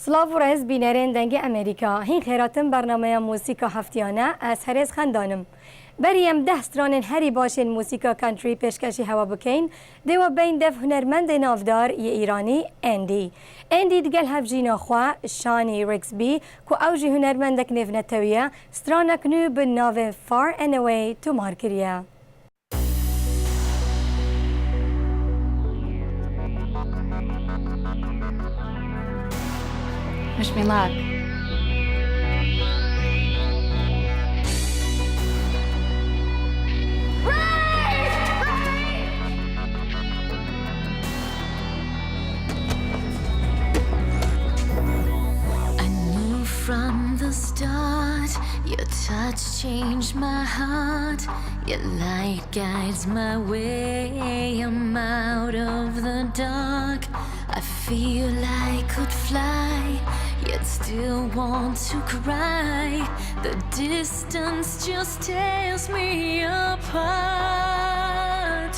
سلاو و رئیس بینرین دنگ امریکا هین خیراتم برنامه موسیقا هفتیانه از هرز خندانم بریم 10 سترانن هری باشین موسیقا کانتری پیشکشی هوا بکین دیو بین دف هنرمند نافدار ی ایرانی اندی دگل هفجینا خوا شانی ریکسبی کو اوجی هنرمندک نفنتویه سترانک نو به ناو Far and Away تو مارکریه Wish me luck. I knew from the start your touch changed my heart. Your light guides my way. I'm out of the dark. I feel I could fly, yet still want to cry. The distance just tears me apart.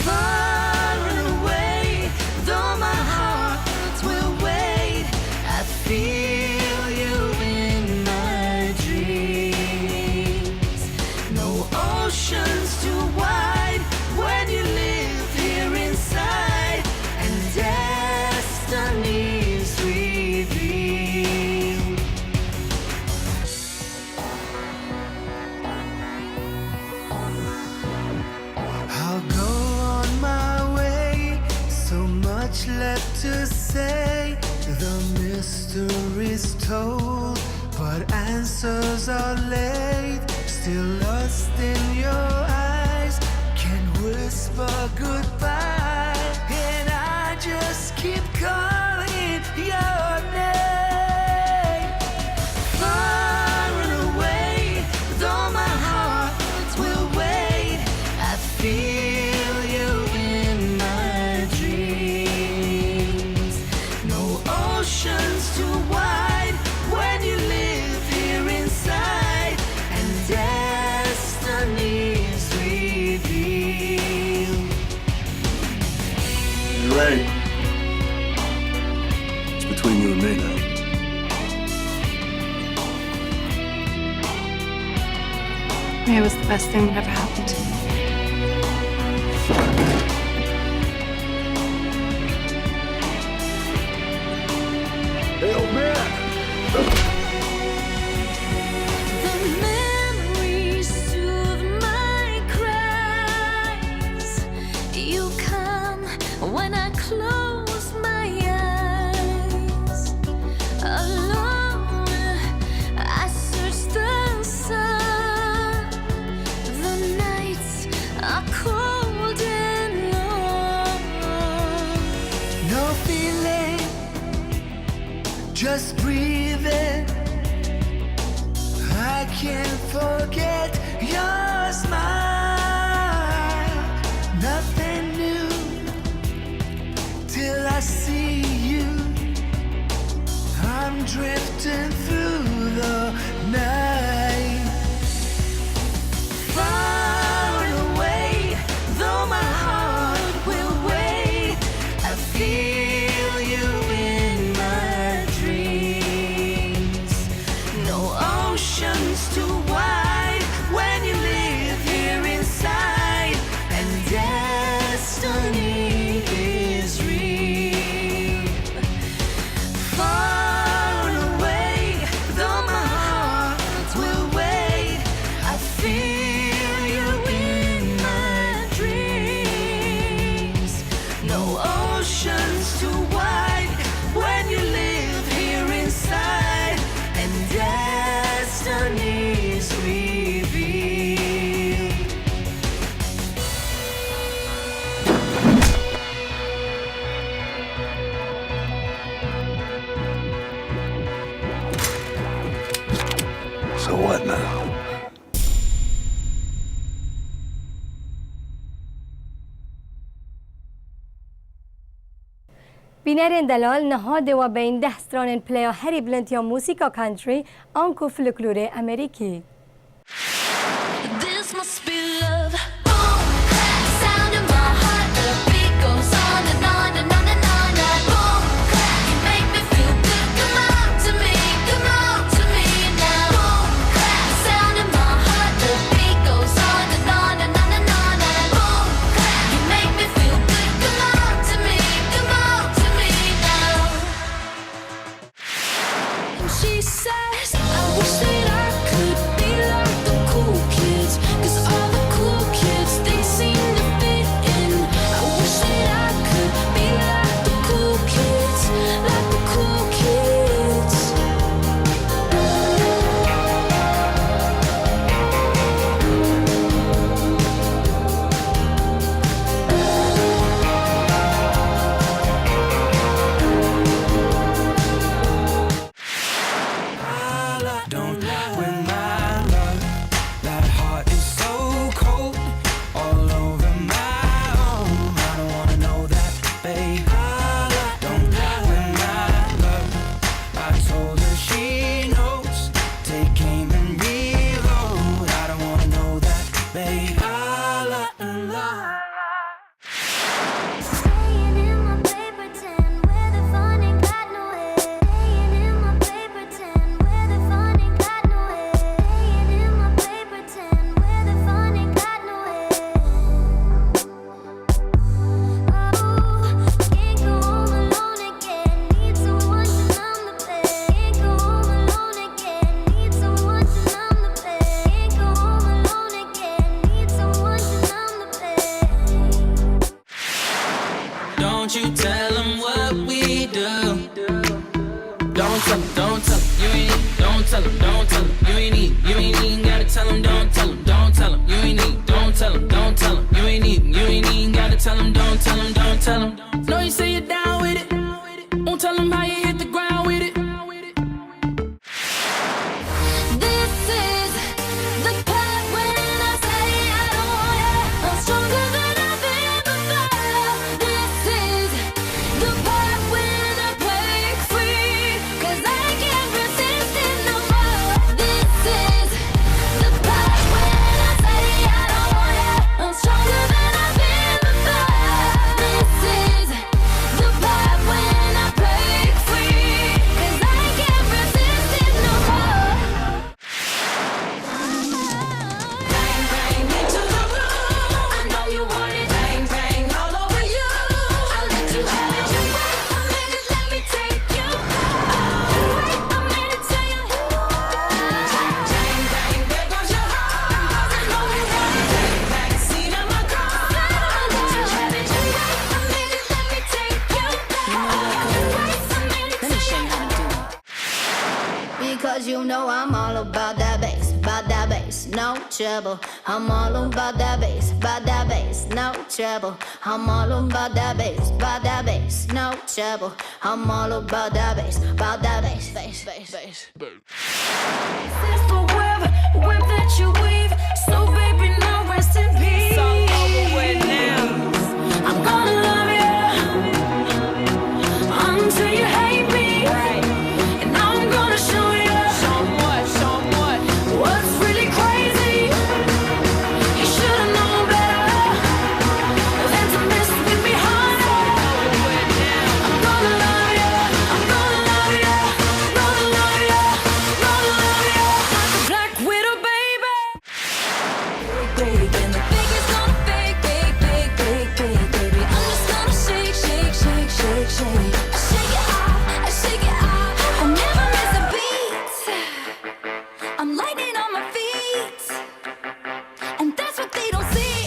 Far away, though my heart will wait, I feel you in my dreams. No oceans too wide when you live here inside, and destiny's revealed. I'll go on my way, so much left to say. The mystery's told, but answers are late. Still lost in your eyes, can whisper goodbye, and I just keep calling your name. Far and away, though my heart will wait, I feel you in my dreams. No oceans too wide when you live here inside, and destiny's revealed. You ready? It's between you and me now. It was the best thing that ever happened to me. Hey, old man! The memories soothe my cries. You come when I close my eyes. Alone, I search the sun. The nights are cold and long. No feeling, just breathing. I can't forget your smile. Nothing new till I see you. I'm drifting through the night. Far away, though my heart will wait, I feel you in my dreams. No oceans too wide when you live here inside, and destiny is real. Far away, though my heart will wait, I feel you in my dreams. No oceans too wide when you live here inside, and destiny's revealed. So what now? بینرین دلال نهاده و بین 10 سترانن پلیا هری بلند یا موسیقا کانتری آنکو فلکلور امریکی This must be love. Boom, sound in my heart. The beat goes on and on and on and on. Boom, you make me feel good. won't you tell them what we do? Don't tell them, don't tell them, you ain't need, don't tell them, don't tell them, you ain't need, you ain't even gotta tell them, don't tell them, don't tell them, you ain't need, don't tell them, don't tell them, you ain't even gotta tell them, don't tell them, don't tell them. Know you say you're down with it, won't tell them how you hit the ground with it. This is the part when I say I don't want you. I'm stronger than I've been before. This is the part when I break free, 'cause I can't resist it no more. This is the part when I say I don't want you. I'm stronger than I've been before. This is the part when I break free, 'cause I can't resist it no more. Bang, bang into the room. I know you want it. Bang, bang all over you. I'll let you have it your way. A minute, let me take you. A minute, tell you. Bang, bang, there goes your heart. I know you want it. Bang, bang, seat on my car. I'll let you have it your way. A minute, let me take you. A minute, let me show you how to do it. Because you know I'm all about that bass, no trouble. I'm all about that bass, no trouble. I'm all about that bass, no trouble. I'm all about that bass, bass. It's the web that you weave, so baby now rest in peace. It's all over with now. I'm gonna love you until you hate me, and I'm gonna show you. What's really crazy? You should've known better than to mess with me, honey. I'm gonna love you, I'm gonna love you, gonna love you, gonna love you like a black widow, baby. And the biggest gonna fake, baby. I'm just gonna shake. I shake it off. I never miss a beat. I'm lightning on my feet, and that's what they don't see.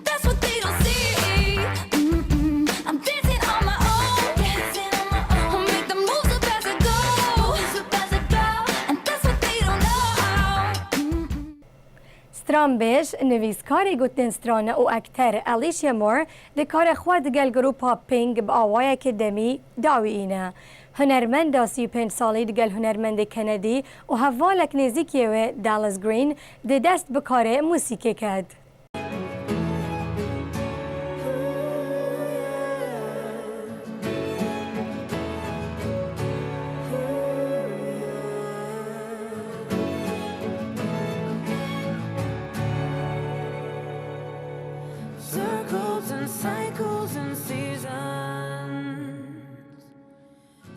That's what they don't see. I'm dancing on my own. I'll make the moves up as I go, and that's what they don't know. سترامبیش نویسکاری گوتن سترانه و اکتر الیشیا مور دکار خود گل گروپا پینگ با آوای که دمی داوی اینه. هنرمند 35 سالی دگل هنرمند کندی و حوالک نزیکی و دالاس گرین ده دست بکار موسیقی کد. Circles and cycles and seasons.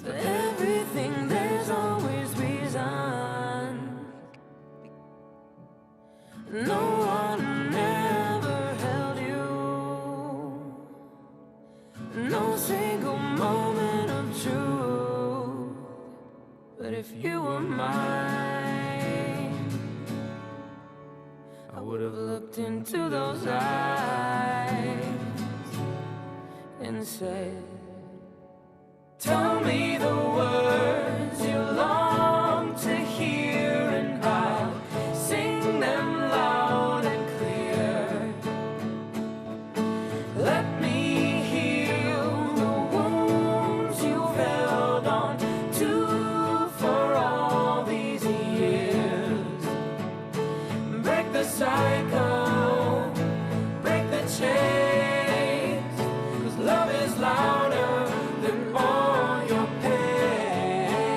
For everything there's always reason. No one ever held you. No single moment of truth. But if you were mine, I would have looked into those eyes and said, tell me the words you long to hear, and I'll sing them loud and clear. Let me heal the wounds you've held on to for all these years. Break the cycle, break the chains, 'cause love is louder than all your pain.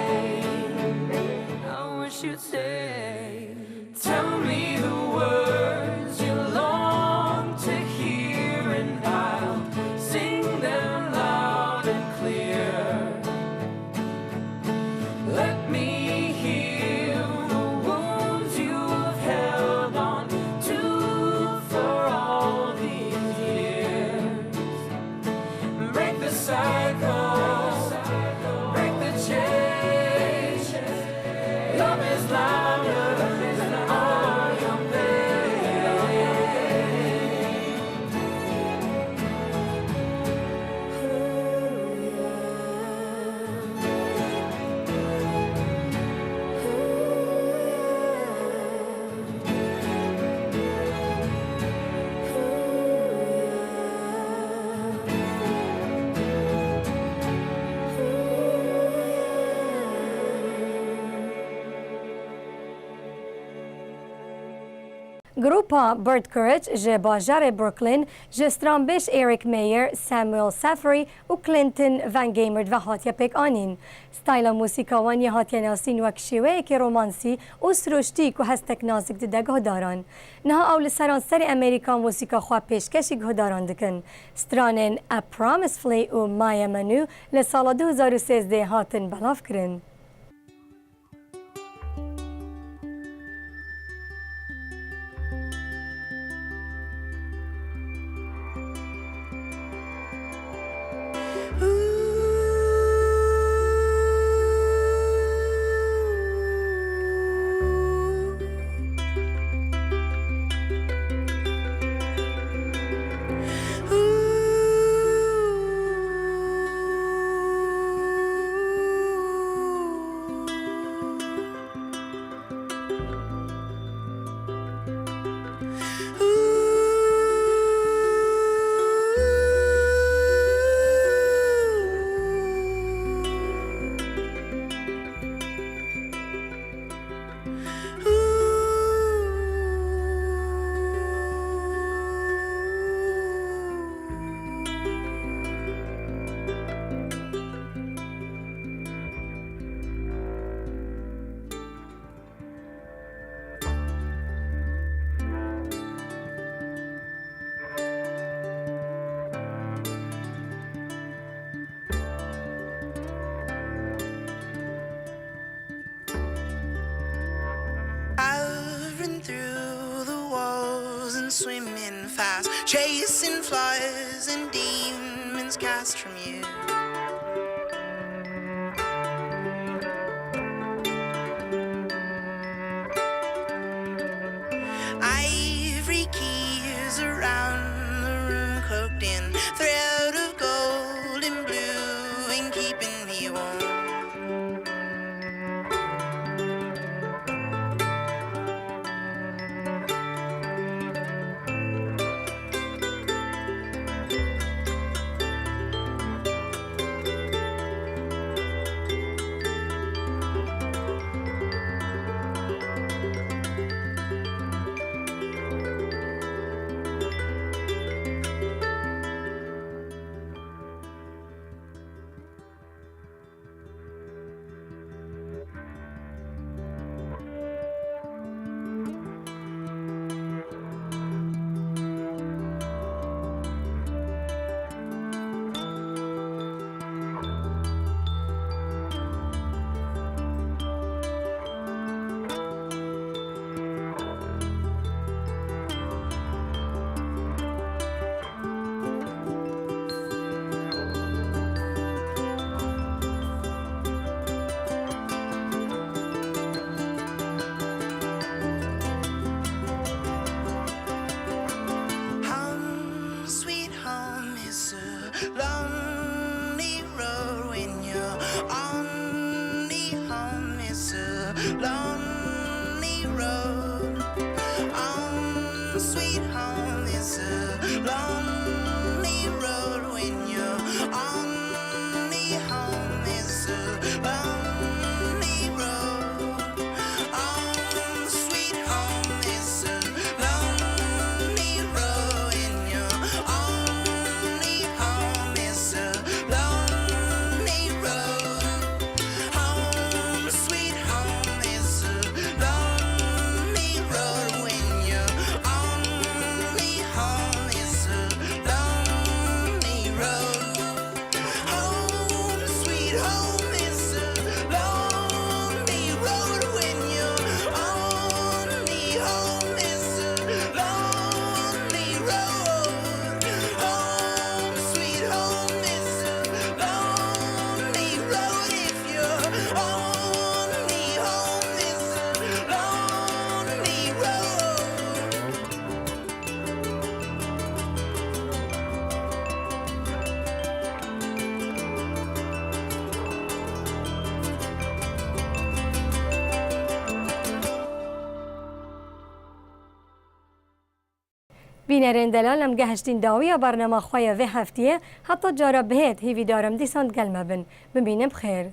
گروپا برد کورج جه باجار بروکلین جستران بیش ایریک میر، ساموئل سافری و کلینتون وان گیمرد و هاتیا پیک آنین. ستایل موسیقا وانی هاتیا ناسین وک شیوه که رومانسی و سروشتی که هستک نازک دیده دارن. نه اول سرانسر امریکا موسیقا خواه پیشکشی دارن دکن. سترانن A Promise Flee و مایا منو لسال 2013 هاتن بلاف کرن. Swimming fast, chasing flies and demons cast from you. Ivory keys around the room, cloaked in thread of gold and blue, and keeping me warm. Lonely road when you're on the home. It's a lonely road. Sweet home is a lonely road when you're on the home. It's a lonely road. Sweet home is a lonely road when you're on the home. It's a lonely road. Sweet home is a lonely road when you're on the home. It's a lonely road. Sweet home is a lonely road when you're on the home. It's a lonely road. Sweet home is a lonely road if you're on the home. It's a lonely road. بینرین دلالم گهشتین داوی برنامه خواه و هفتیه حتی جارا بهت هیوی دارم دیساند گلمه بن ببینم بخیر.